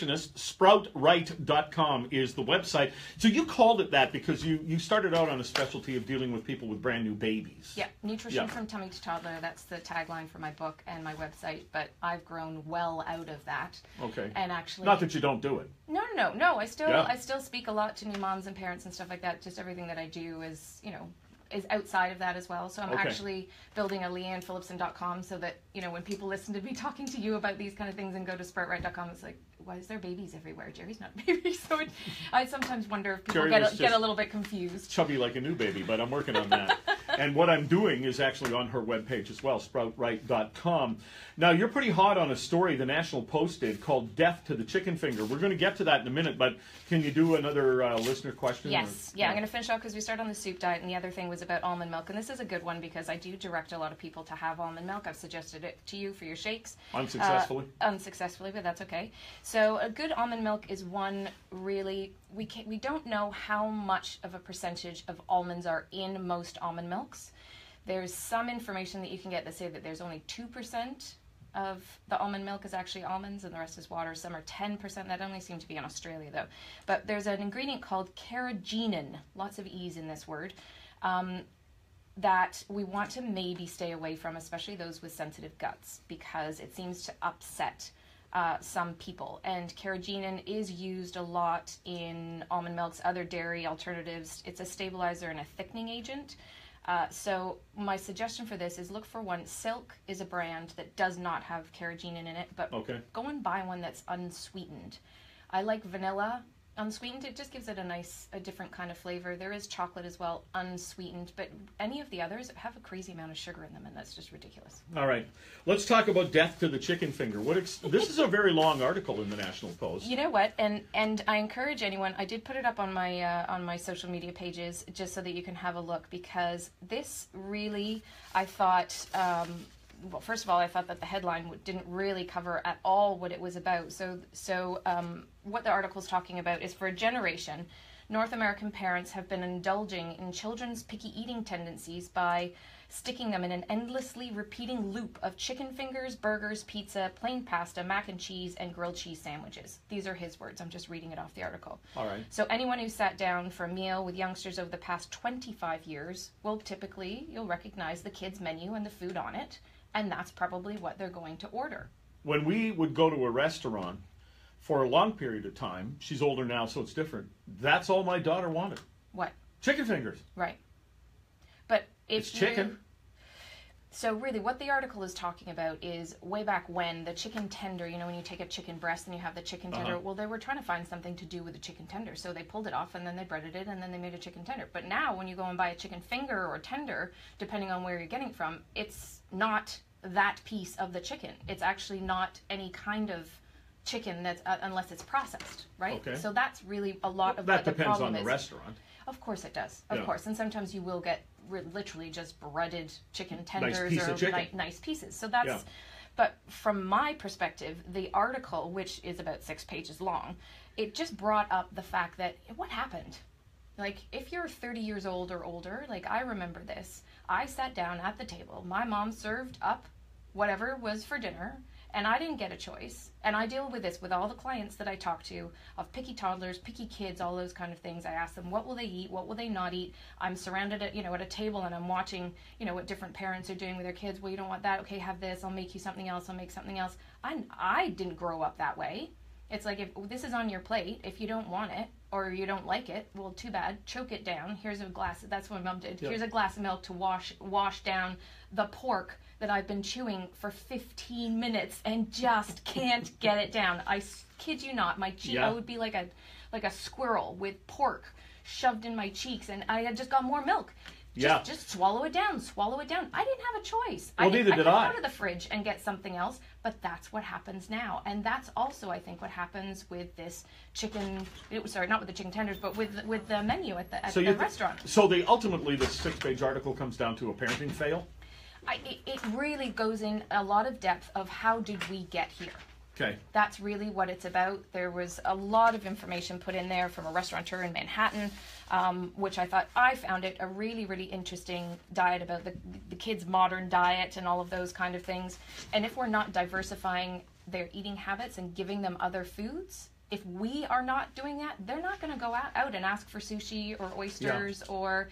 nutritionist. Sproutright.com is the website. So you called it that because you started out on a specialty of dealing with people with brand new babies. Yeah, nutrition from tummy to toddler. That's the tagline for my book and my website. But I've grown well out of that. Okay. And actually, not that you don't do it. No. I still speak a lot to new moms and parents and stuff like that. Just everything that I do is, is outside of that as well. So I'm actually building a LiannePhillipson.com so that, when people listen to me talking to you about these kind of things and go to sproutright.com, it's like, why is there babies everywhere? Jerry's not a baby. So I sometimes wonder if people get a little bit confused. Chubby like a new baby, but I'm working on that. And what I'm doing is actually on her webpage as well, sproutright.com. Now, you're pretty hot on a story the National Post did called Death to the Chicken Finger. We're going to get to that in a minute, but can you do another listener question? Yes. I'm going to finish off because we started on the soup diet, and the other thing was about almond milk. And this is a good one because I do direct a lot of people to have almond milk. I've suggested it to you for your shakes. Unsuccessfully? Unsuccessfully, but that's okay. So a good almond milk is one really, we don't know how much of a percentage of almonds are in most almond milks. There's some information that you can get that say that there's only 2% of the almond milk is actually almonds and the rest is water. Some are 10%. That only seems to be in Australia though. But there's an ingredient called carrageenan, lots of E's in this word, that we want to maybe stay away from, especially those with sensitive guts, because it seems to upset some people. And carrageenan is used a lot in almond milks, other dairy alternatives. It's a stabilizer and a thickening agent. So my suggestion for this is look for one. Silk is a brand that does not have carrageenan in it, but go and buy one that's unsweetened. I like vanilla unsweetened. It just gives it a different kind of flavor. There is chocolate as well, unsweetened, but any of the others have a crazy amount of sugar in them, and that's just ridiculous. All right. Let's talk about death to the chicken finger. This is a very long article in the National Post. You know what? And I encourage anyone, I did put it up on my social media pages just so that you can have a look, because this really, I thought, well, first of all, I thought that the headline didn't really cover at all what it was about. So what the article is talking about is, for a generation, North American parents have been indulging in children's picky eating tendencies by sticking them in an endlessly repeating loop of chicken fingers, burgers, pizza, plain pasta, mac and cheese, and grilled cheese sandwiches. These are his words. I'm just reading it off the article. All right. So anyone who sat down for a meal with youngsters over the past 25 years will you'll recognize the kids' menu and the food on it, and that's probably what they're going to order. When we would go to a restaurant for a long period of time, she's older now, so it's different, that's all my daughter wanted. What? Chicken fingers. Right. But it's chicken. So really what the article is talking about is way back when the chicken tender, when you take a chicken breast and you have the chicken tender, well, they were trying to find something to do with the chicken tender. So they pulled it off and then they breaded it and then they made a chicken tender. But now when you go and buy a chicken finger or tender, depending on where you're getting it from, it's not that piece of the chicken. It's actually not any kind of chicken that's unless it's processed, right? Okay. So that's really a lot of that what the depends problem on the is. Restaurant. Of course it does. Of course. And sometimes you will get literally just breaded chicken tenders nice pieces. So that's but from my perspective, the article, which is about 6 pages long, it just brought up the fact that what happened? Like, if you're 30 years old or older, like I remember this, I sat down at the table, my mom served up whatever was for dinner, and I didn't get a choice. And I deal with this with all the clients that I talk to of picky toddlers, picky kids, all those kind of things. I ask them, what will they eat? What will they not eat? I'm surrounded at, at a table and I'm watching, what different parents are doing with their kids. Well, you don't want that. Okay, have this. I'll make you something else. I'll make something else. I didn't grow up that way. It's like, if this is on your plate, if you don't want it or you don't like it, well, too bad. Choke it down. Here's a glass. That's what my mom did. Yep. Here's a glass of milk to wash down the pork that I've been chewing for 15 minutes and just can't get it down. I kid you not, my cheek, I would be like a squirrel with pork shoved in my cheeks, and I had just got more milk. Just swallow it down. I didn't have a choice. Well, neither did I. I could go to the fridge and get something else, but that's what happens now. And that's also, I think, what happens with this chicken, sorry, not with the chicken tenders, but with the menu at the restaurant. So ultimately, the 6-page article comes down to a parenting fail? It really goes in a lot of depth of how did we get here. Okay. That's really what it's about. There was a lot of information put in there from a restaurateur in Manhattan, which I found it a really, really interesting diet about the kids' modern diet and all of those kind of things. And if we're not diversifying their eating habits and giving them other foods, if we are not doing that, they're not going to go out and ask for sushi or oysters or,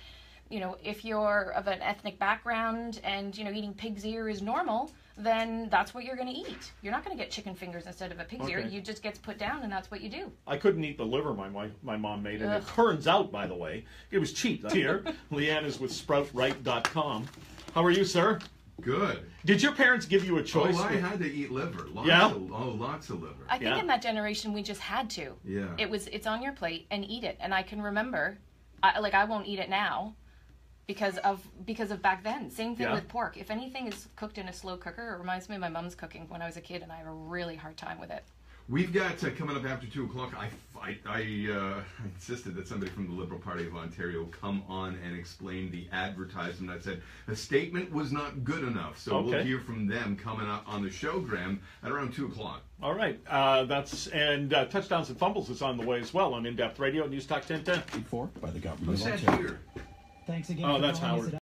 you know, if you're of an ethnic background and, you know, eating pig's ear is normal, then that's what you're going to eat. You're not going to get chicken fingers instead of a pig's ear. You just gets put down, and that's what you do. I couldn't eat the liver my mom made, and it turns out, by the way, it was cheap. Here, Lianne is with sproutright.com. How are you, sir? Good. Did your parents give you a choice? Oh, I had to eat liver. Lots of liver. I think in that generation we just had to. Yeah. It's on your plate and eat it. And I can remember, I won't eat it now because of back then. Same thing with pork. If anything is cooked in a slow cooker, it reminds me of my mom's cooking when I was a kid, and I have a really hard time with it. We've got coming up after 2 o'clock. I insisted that somebody from the Liberal Party of Ontario come on and explain the advertisement. I said the statement was not good enough, so we'll hear from them coming up on the show, Graham, at around 2 o'clock. All right, touchdowns and fumbles is on the way as well on In Depth Radio News Talk 1010. Paid for by the government of Ontario. Here? Thanks again. Oh, that's Howard.